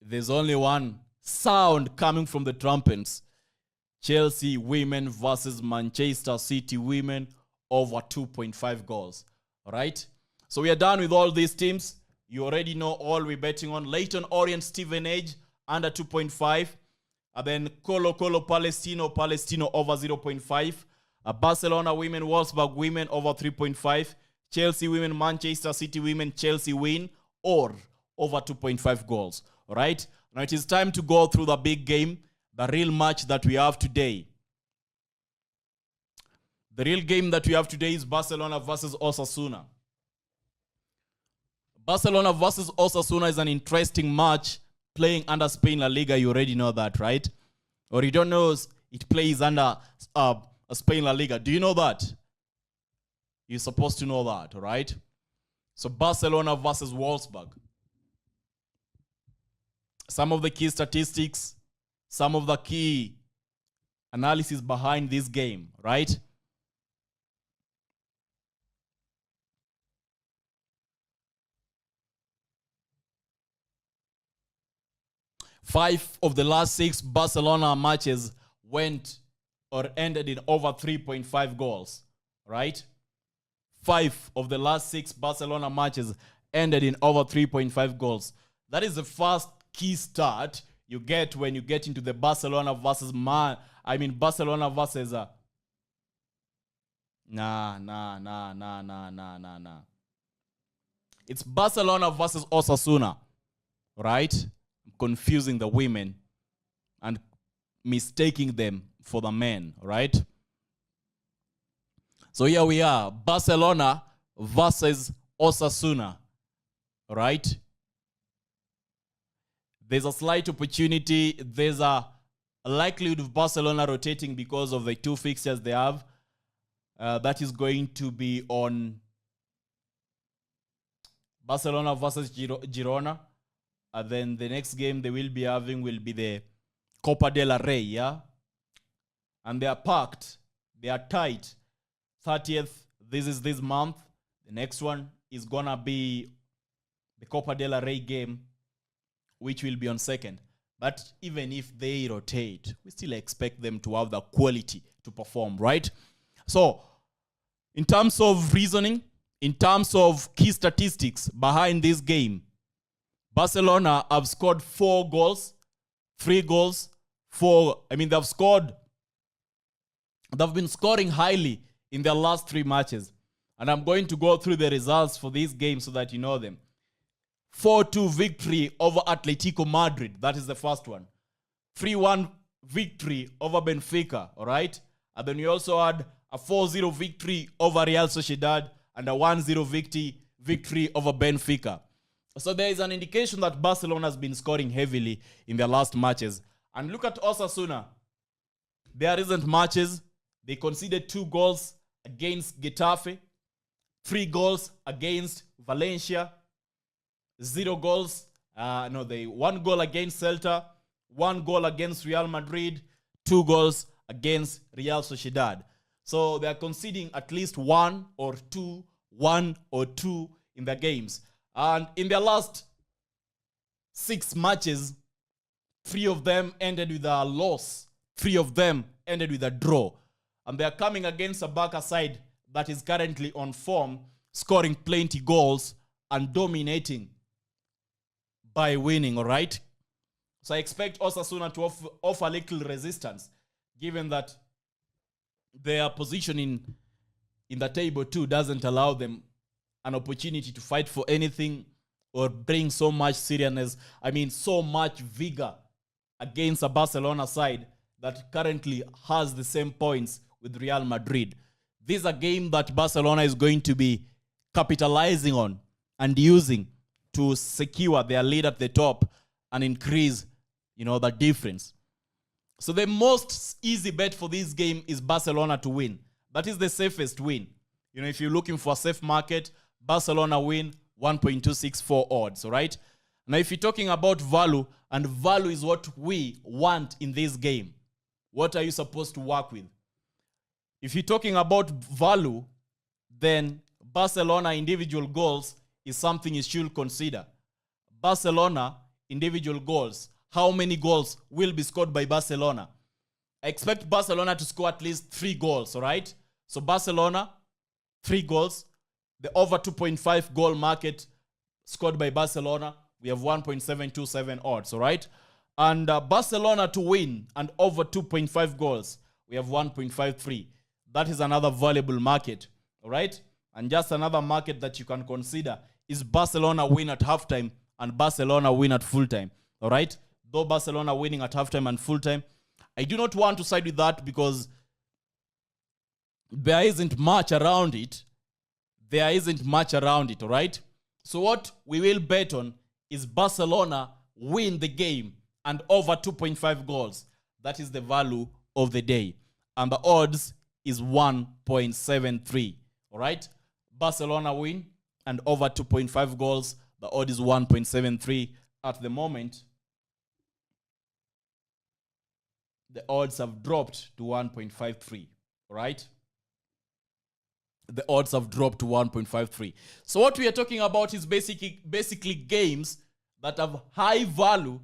There's only one sound coming from the trumpets. Chelsea women versus Manchester City women over 2.5 goals. All right? So we are done with all these teams. You already know all we're betting on. Leyton Orient, Stevenage, under 2.5. And then Colo Palestino over 0.5. Barcelona women, Wolfsburg women over 3.5. Chelsea women, Manchester City women, Chelsea win or over 2.5 goals. All right? Now it is time to go through the big game, the real match that we have today. The real game that we have today is Barcelona versus Osasuna. Barcelona versus Osasuna is an interesting match playing under Spain La Liga. You already know that, right? Or you don't know it plays under Spain La Liga. Do you know that? You're supposed to know that, all right? So Barcelona versus Wolfsburg. Some of the key statistics, some of the key analysis behind this game, right? Five of the last 6 Barcelona matches went or ended in over 3.5 goals, right? 5 of the last 6 Barcelona matches ended in over 3.5 goals. That is the first key start you get when you get into the Barcelona versus Barcelona versus It's Barcelona versus Osasuna, right? Confusing the women and mistaking them for the men, right? So here we are, Barcelona versus Osasuna, right? There's a slight opportunity. There's a likelihood of Barcelona rotating because of the 2 fixtures they have. That is going to be on Barcelona versus Girona. And then the next game they will be having will be the Copa del Rey, yeah? And they are packed. They are tight. 30th, this is this month. The next one is going to be the Copa del Rey game, which will be on 2nd. But even if they rotate, we still expect them to have the quality to perform, right? So, in terms of reasoning, in terms of key statistics behind this game, Barcelona have scored 4 goals, 3 goals, 4. They've been scoring highly in their last 3 matches. And I'm going to go through the results for this game so that you know them. 4-2 victory over Atletico Madrid. That is the first one. 3-1 victory over Benfica, all right? And then we also had a 4-0 victory over Real Sociedad and a 1-0 victory over Benfica. So there is an indication that Barcelona has been scoring heavily in their last matches. And look at Osasuna. Their recent matches, they conceded 2 goals against Getafe, 3 goals against Valencia, 0 goals. 1 goal against Celta, 1 goal against Real Madrid, 2 goals against Real Sociedad. So they are conceding at least 1 or 2 in their games. And in their last 6 matches, 3 of them ended with a loss. 3 of them ended with a draw. And they are coming against a Barca side that is currently on form, scoring plenty goals and dominating by winning, all right? So I expect Osasuna to offer a little resistance, given that their position in the table too doesn't allow them an opportunity to fight for anything or bring so much seriousness, so much vigor against a Barcelona side that currently has the same points with Real Madrid. This is a game that Barcelona is going to be capitalizing on and using to secure their lead at the top and increase, the difference. So the most easy bet for this game is Barcelona to win. That is the safest win. If you're looking for a safe market, Barcelona win 1.264 odds, all right? Now, if you're talking about value, and value is what we want in this game, what are you supposed to work with? If you're talking about value, then Barcelona individual goals is something you should consider. Barcelona individual goals. How many goals will be scored by Barcelona? I expect Barcelona to score at least 3 goals, all right? So Barcelona, 3 goals. The over 2.5 goal market scored by Barcelona, we have 1.727 odds, all right? And Barcelona to win and over 2.5 goals, we have 1.53. That is another valuable market, all right? And just another market that you can consider is Barcelona win at halftime and Barcelona win at full time, all right? Though Barcelona winning at halftime and full time, I do not want to side with that because there isn't much around it. There isn't much around it, all right? So what we will bet on is Barcelona win the game and over 2.5 goals. That is the value of the day. And the odds is 1.73, all right? Barcelona win and over 2.5 goals. The odd is 1.73 at the moment. The odds have dropped to 1.53, all right? The odds have dropped to 1.53. So what we are talking about is basically games that have high value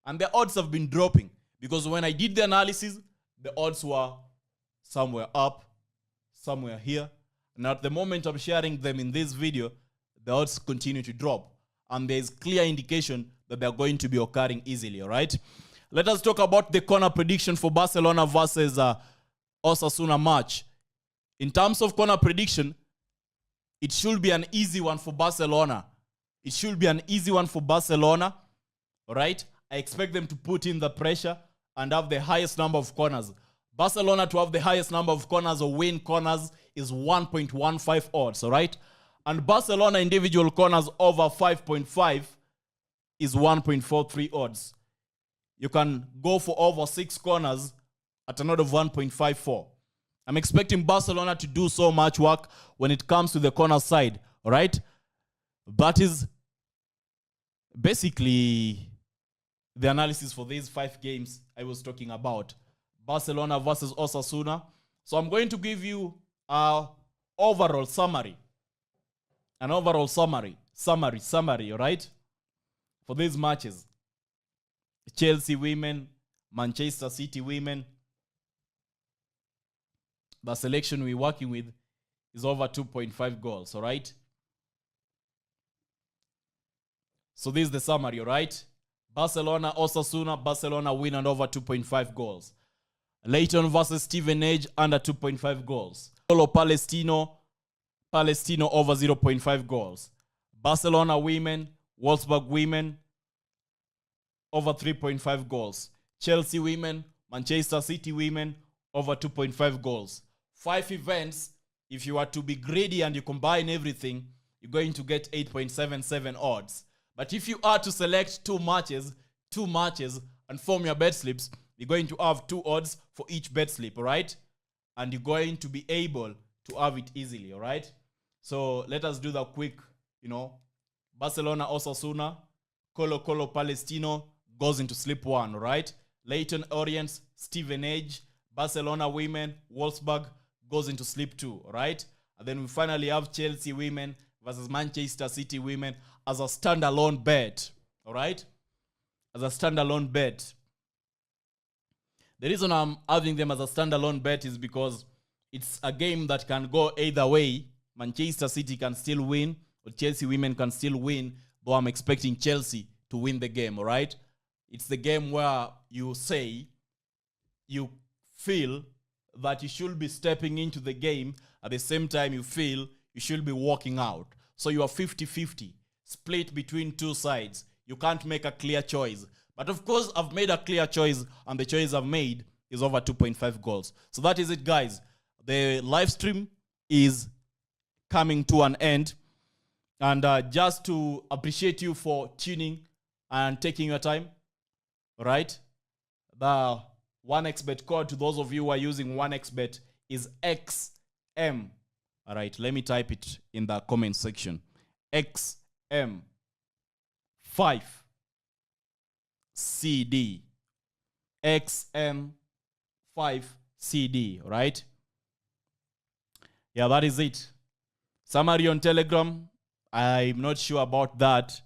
and the odds have been dropping. Because when I did the analysis, the odds were somewhere up, somewhere here. And at the moment I'm sharing them in this video, the odds continue to drop. And there's clear indication that they're going to be occurring easily, all right? Let us talk about the corner prediction for Barcelona versus Osasuna match. In terms of corner prediction, it should be an easy one for Barcelona. It should be an easy one for Barcelona, all right? I expect them to put in the pressure and have the highest number of corners. Barcelona to have the highest number of corners or win corners is 1.15 odds, all right? And Barcelona individual corners over 5.5 is 1.43 odds. You can go for over 6 corners at an odd of 1.54. I'm expecting Barcelona to do so much work when it comes to the corner side, all right? That is basically the analysis for these 5 games I was talking about. Barcelona versus Osasuna. So I'm going to give you an overall summary. An overall summary, all right? For these matches. Chelsea women, Manchester City women. The selection we're working with is over 2.5 goals, all right? So this is the summary, all right? Barcelona, Osasuna, Barcelona win and over 2.5 goals. Leighton versus Stevenage under 2.5 goals. Polo Palestino over 0.5 goals. Barcelona women, Wolfsburg women over 3.5 goals. Chelsea women, Manchester City women over 2.5 goals. 5 events, if you are to be greedy and you combine everything, you're going to get 8.77 odds. But if you are to select 2 matches and form your bet slips, you're going to have 2 odds for each bet slip, all right? And you're going to be able to have it easily, all right? So let us do the quick, Barcelona, Osasuna, Colo Palestino goes into slip 1, all right? Leighton Orient, Stevenage, Barcelona women, Wolfsburg goes into slip 2, all right? And then we finally have Chelsea women versus Manchester City women as a standalone bet, all right? As a standalone bet. The reason I'm having them as a standalone bet is because it's a game that can go either way. Manchester City can still win, or Chelsea women can still win, though I'm expecting Chelsea to win the game, all right? It's the game where you feel that you should be stepping into the game, at the same time you feel you should be walking out. So you are 50-50, split between 2 sides. You can't make a clear choice. But of course, I've made a clear choice, and the choice I've made is over 2.5 goals. So that is it, guys. The live stream is coming to an end. And just to appreciate you for tuning and taking your time, all right? The 1xbet code to those of you who are using 1xbet is XM. All right, let me type it in the comment section. XM5CD. XM5CD, all right? Yeah, that is it. Summary on Telegram. I'm not sure about that.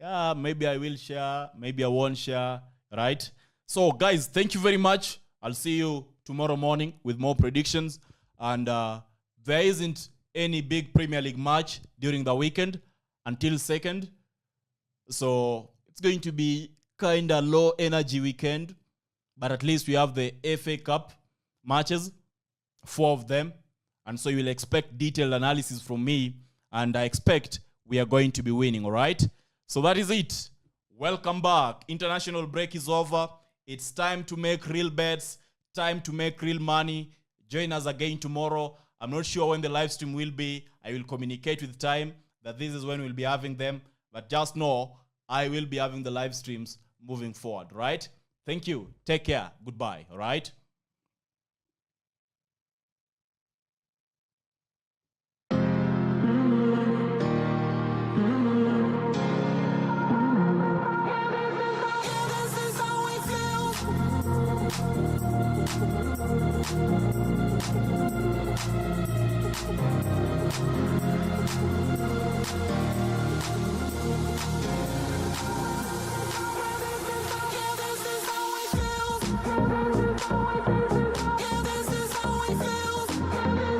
Yeah, maybe I will share, maybe I won't share, right? So, guys, thank you very much. I'll see you tomorrow morning with more predictions. And there isn't any big Premier League match during the weekend until second. So, it's going to be kind of low energy weekend. But at least we have the FA Cup matches, 4 of them. And so you will expect detailed analysis from me. And I expect we are going to be winning, all right? So that is it. Welcome back. International break is over. It's time to make real bets, time to make real money. Join us again tomorrow. I'm not sure when the live stream will be. I will communicate with time that this is when we'll be having them. But just know, I will be having the live streams moving forward, right? Thank you. Take care. Goodbye, all right? This is how we feel.